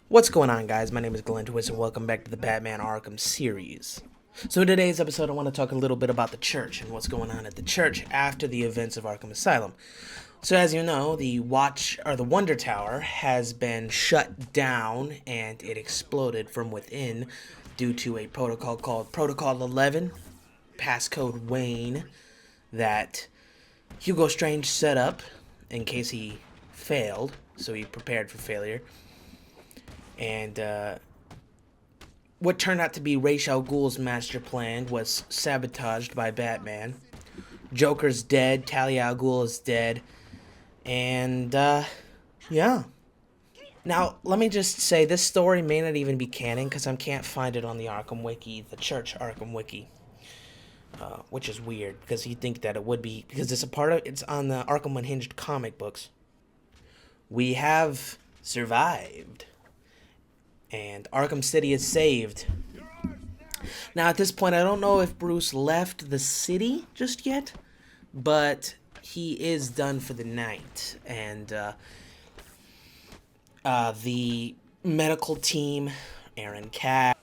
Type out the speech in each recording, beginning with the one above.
What's going on, guys? My name is Glenn Twist, and welcome back to the Batman Arkham series. So in today's episode, I want to talk a little bit about the church and what's going on at the church after the events of Arkham Asylum. So as you know, the Wonder Tower has been shut down, and it exploded from within due to a protocol called Protocol 11, passcode Wayne, that Hugo Strange set up in case he failed, so he prepared for failure. And what turned out to be Ra's al Ghul's master plan was sabotaged by Batman. Joker's dead, Talia al Ghul is dead, and yeah. Now, let me just say, this story may not even be canon because I can't find it on the Arkham Wiki, the Church Arkham Wiki, which is weird because you'd think that it would be, because it's on the Arkham Unhinged comic books. We have survived, and Arkham City is saved. Now, at this point, I don't know if Bruce left the city just yet, but he is done for the night. And the medical team, Aaron Cash,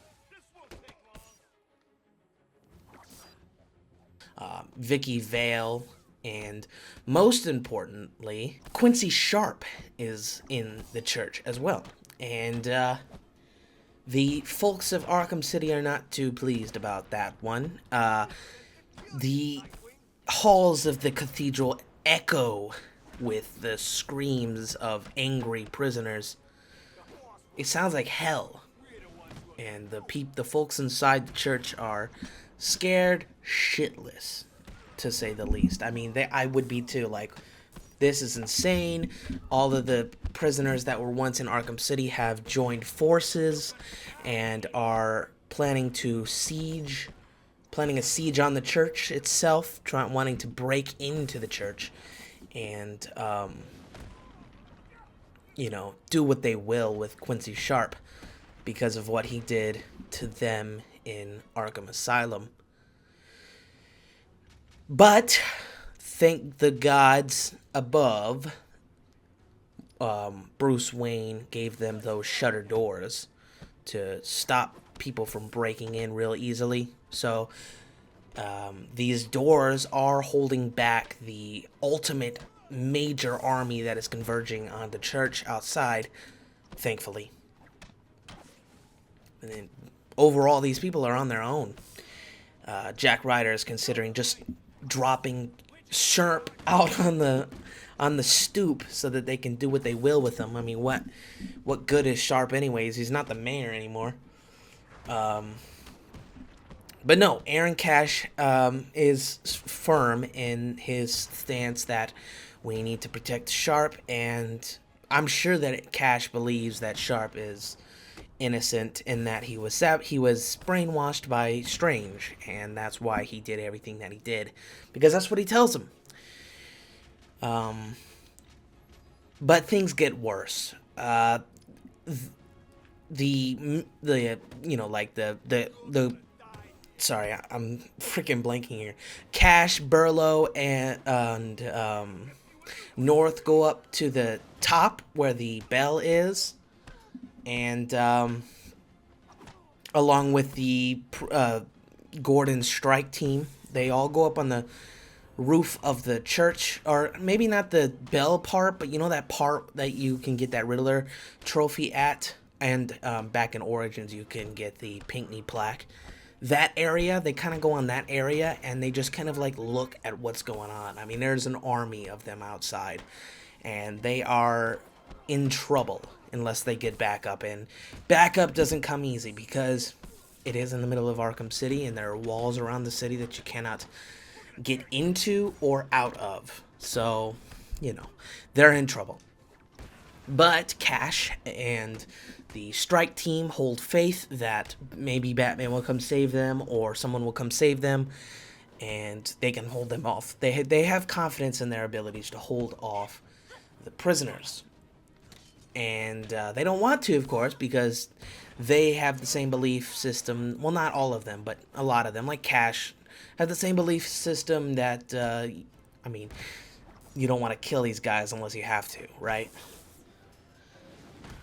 Vicky Vale, and most importantly, Quincy Sharp is in the church as well. And the folks of Arkham City are not too pleased about that one. The halls of the cathedral echo with the screams of angry prisoners. It sounds like hell. And the folks inside the church are scared shitless, to say the least. I mean, I would be too. Like, this is insane. All of the prisoners that were once in Arkham City have joined forces and are planning a siege on the church itself, wanting to break into the church and, do what they will with Quincy Sharp because of what he did to them in Arkham Asylum. But thank the gods above, Bruce Wayne gave them those shutter doors to stop people from breaking in real easily. So these doors are holding back the ultimate major army that is converging on the church outside, thankfully. And then overall, these people are on their own. Jack Ryder is considering just dropping Sharp out on the stoop so that they can do what they will with him. I mean, what good is Sharp anyways? He's not the mayor anymore. But no, Aaron Cash is firm in his stance that we need to protect Sharp, and I'm sure that Cash believes that Sharp is innocent in that he was brainwashed by Strange, and that's why he did everything that he did, because that's what he tells him. But things get worse. Sorry, I'm freaking blanking here. Cash, Burlow, and North go up to the top where the bell is, and along with the Gordon strike team, they all go up on the roof of the church, or maybe not the bell part, but you know that part that you can get that Riddler trophy at, and back in Origins you can get the Pinckney plaque. That area, they kind of go on that area, and they just kind of like look at what's going on. I mean, there's an army of them outside, and they are in trouble unless they get backup. And backup doesn't come easy because it is in the middle of Arkham City, and there are walls around the city that you cannot get into or out of. So, they're in trouble. But Cash and the strike team hold faith that maybe Batman will come save them, or someone will come save them, and they can hold them off. They have confidence in their abilities to hold off the prisoners. And they don't want to, of course, because they have the same belief system. Well, not all of them, but a lot of them, like Cash, have the same belief system that, you don't want to kill these guys unless you have to, right?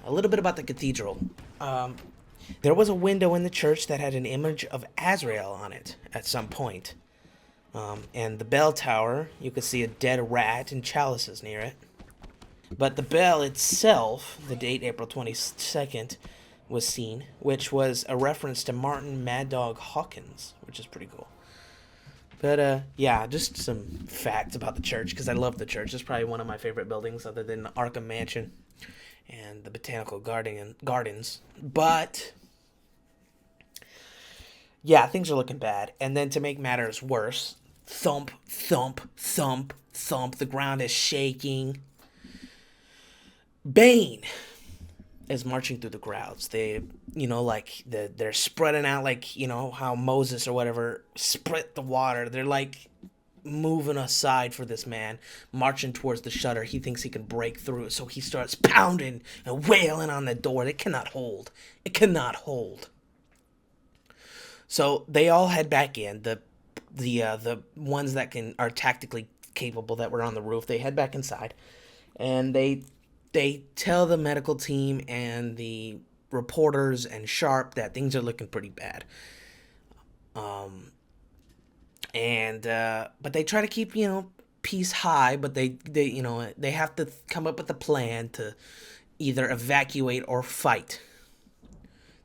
a little bit about the cathedral. Um, there was a window in the church that had an image of Azrael on it at some point. And the bell tower, you could see a dead rat and chalices near it. But the bell itself, the date April 22nd, was seen, which was a reference to Martin Mad Dog Hawkins, which is pretty cool. But yeah, just some facts about the church, because I love the church. It's probably one of my favorite buildings other than the Arkham Mansion and the Botanical Gardens. But yeah, things are looking bad. And then to make matters worse, thump, thump, thump, thump, the ground is shaking. Bane is marching through the crowds. They, like they're spreading out, like how Moses or whatever split the water. They're like moving aside for this man, marching towards the shutter. He thinks he can break through, so he starts pounding and wailing on the door. It cannot hold. It cannot hold. So they all head back in. The ones that are tactically capable that were on the roof, they head back inside, and they tell the medical team and the reporters and Sharp that things are looking pretty bad. But they try to keep, peace high, but they have to come up with a plan to either evacuate or fight.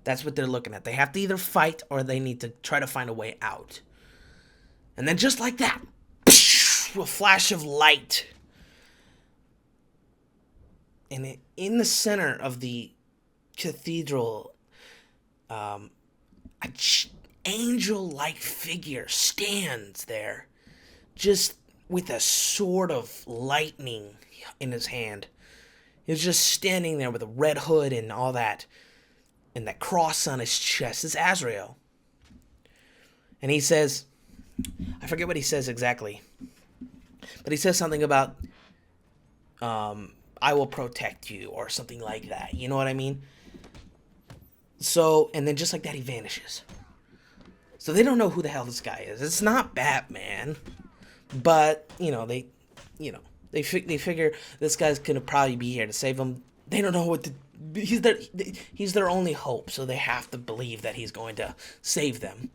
That's what they're looking at. They have to either fight or they need to try to find a way out. And then just like that, a flash of light. And in the center of the cathedral, an angel-like figure stands there, just with a sword of lightning in his hand. He's just standing there with a red hood and all that, and that cross on his chest. It's Azrael. And he says, I forget what he says exactly, but he says something about, I will protect you, or something like that. You know what I mean? So, and then just like that, he vanishes. So they don't know who the hell this guy is. It's not Batman, but they figure this guy's gonna probably be here to save them. They don't know what to. He's their only hope, so they have to believe that he's going to save them.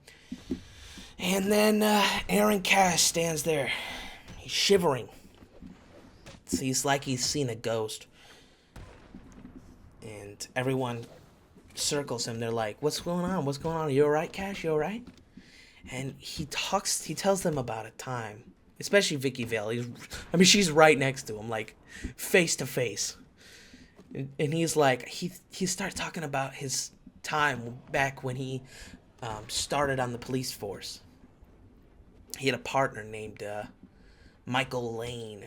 And then Aaron Cash stands there. He's shivering. He's like he's seen a ghost. And everyone circles him. They're like, what's going on? What's going on? Are you alright, Cash? You alright? And he tells them about a time. Especially Vicky Vale. She's right next to him, like, face to face. And he's like, he starts talking about his time back when he started on the police force. He had a partner named Michael Lane,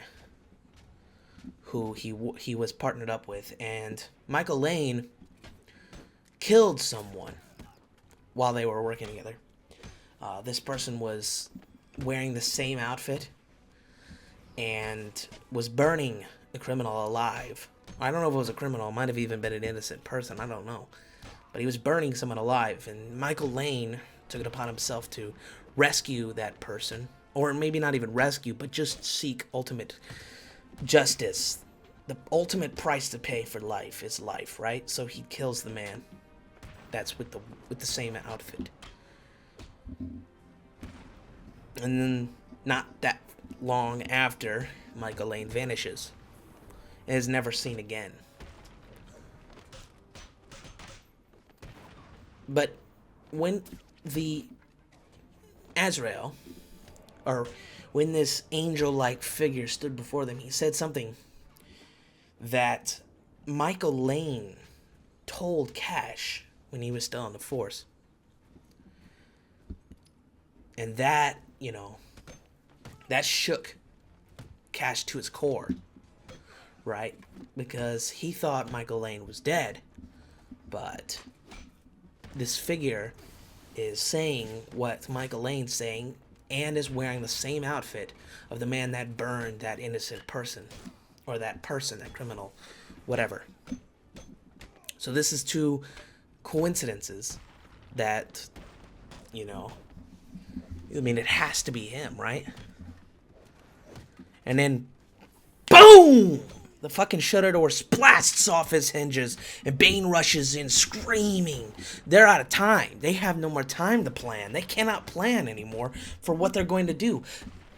who he was partnered up with, and Michael Lane killed someone while they were working together. This person was wearing the same outfit and was burning the criminal alive. I don't know if it was a criminal. It might have even been an innocent person. I don't know. But he was burning someone alive, and Michael Lane took it upon himself to rescue that person. Or maybe not even rescue, but just seek ultimate justice. The ultimate price to pay for life is life, right? So he kills the man. That's with the same outfit. And then, not that long after, Michael Lane vanishes and is never seen again. But when the Azrael, or when this angel-like figure stood before them, he said something that Michael Lane told Cash when he was still on the force. And that, that shook Cash to his core, right? Because he thought Michael Lane was dead, but this figure is saying what Michael Lane's saying and is wearing the same outfit of the man that burned that innocent person, or that person, that criminal, whatever. So this is two coincidences that, it has to be him, right? And then, boom! The fucking shutter door blasts off his hinges, and Bane rushes in screaming. They're out of time. They have no more time to plan. They cannot plan anymore for what they're going to do.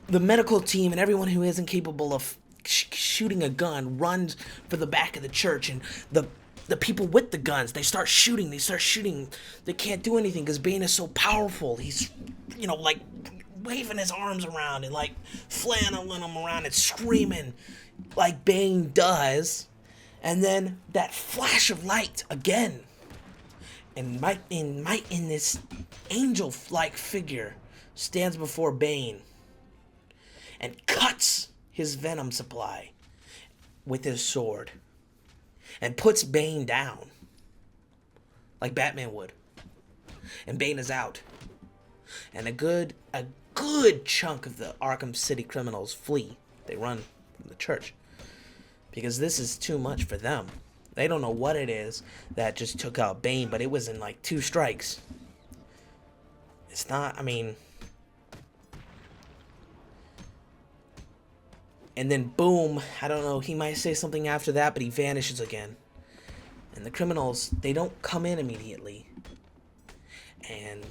The medical team and everyone who isn't capable of shooting a gun runs for the back of the church, and the people with the guns, they start shooting. They can't do anything because Bane is so powerful. He's, like waving his arms around and like flailing them around and screaming like Bane does. And then that flash of light again, and in this angel-like figure stands before Bane and cuts his venom supply with his sword and puts Bane down like Batman would. And Bane is out. And a good chunk of the Arkham City criminals flee. They run from the church because this is too much for them. They don't know what it is that just took out Bane, but it was in like 2 strikes. It's not, and then boom, I don't know, he might say something after that, but he vanishes again. And the criminals, they don't come in immediately. And,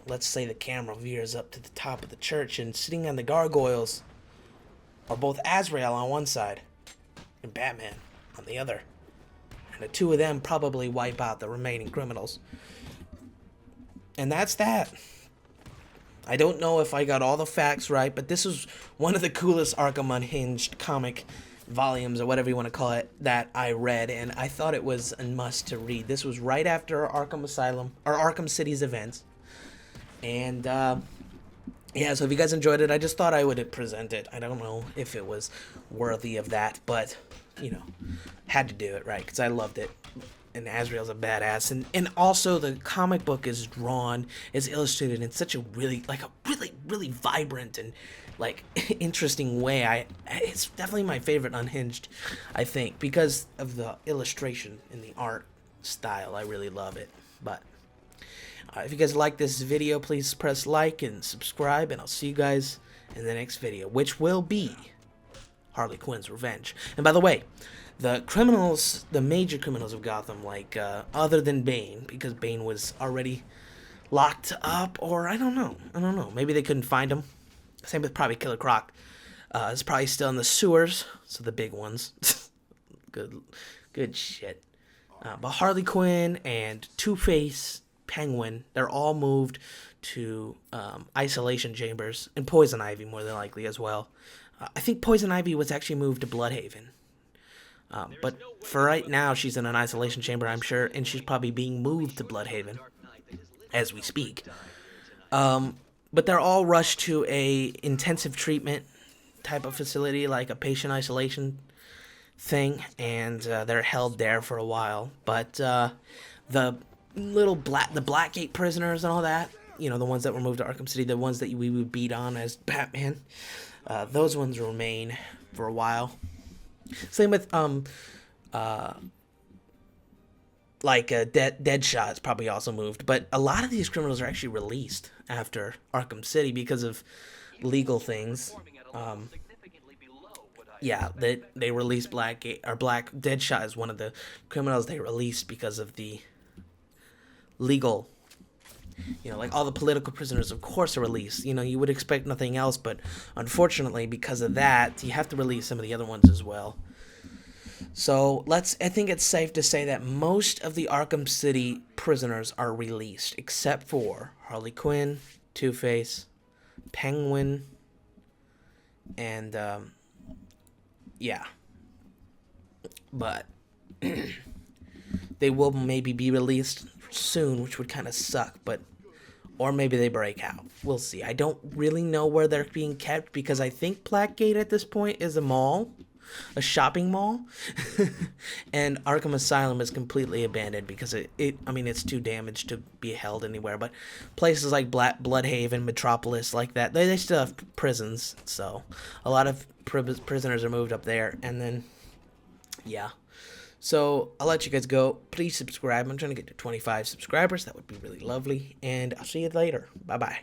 let's say the camera veers up to the top of the church, and sitting on the gargoyles are both Azrael on one side and Batman on the other. And the 2 of them probably wipe out the remaining criminals. And that's that. I don't know if I got all the facts right, but this was one of the coolest Arkham Unhinged comic volumes, or whatever you want to call it, that I read, and I thought it was a must to read. This was right after Arkham City's events. And yeah, so if you guys enjoyed it, I just thought I would present it. I don't know if it was worthy of that, but had to do it, right? Because I loved it. And Azrael's a badass, and also the comic book is illustrated in such a really vibrant and like interesting way. It's definitely my favorite Unhinged, I think, because of the illustration and the art style. I really love it. But if you guys like this video, please press like and subscribe, and I'll see you guys in the next video, which will be Harley Quinn's Revenge. And by the way, the criminals, the major criminals of Gotham, like, other than Bane, because Bane was already locked up, or I don't know, maybe they couldn't find him. Same with probably Killer Croc. It's probably still in the sewers, so the big ones. Good shit. But Harley Quinn and Two-Face, Penguin, they're all moved to isolation chambers, and Poison Ivy more than likely as well. I think Poison Ivy was actually moved to Bloodhaven. But for right now, she's in an isolation chamber, I'm sure, and she's probably being moved to Bloodhaven as we speak. But they're all rushed to a intensive treatment type of facility, like a patient isolation thing, and they're held there for a while. But the Blackgate prisoners and all that, the ones that were moved to Arkham City, the ones that we would beat on as Batman, those ones remain for a while. Same with Deadshot is probably also moved, but a lot of these criminals are actually released after Arkham City because of legal things. Yeah, they released Deadshot is one of the criminals they released because of the legal. Like all the political prisoners, of course, are released. You would expect nothing else, but unfortunately, because of that, you have to release some of the other ones as well. So I think it's safe to say that most of the Arkham City prisoners are released, except for Harley Quinn, Two-Face, Penguin, and yeah. But they will maybe be released soon, which would kind of suck, or maybe they break out. We'll see. I don't really know where they're being kept, because I think Blackgate at this point is a mall, a shopping mall, and Arkham Asylum is completely abandoned because it's too damaged to be held anywhere. But places like Bloodhaven, Metropolis, like that, they still have prisons, so a lot of prisoners are moved up there, and then yeah. So I'll let you guys go. Please subscribe. I'm trying to get to 25 subscribers. That would be really lovely. And I'll see you later. Bye-bye.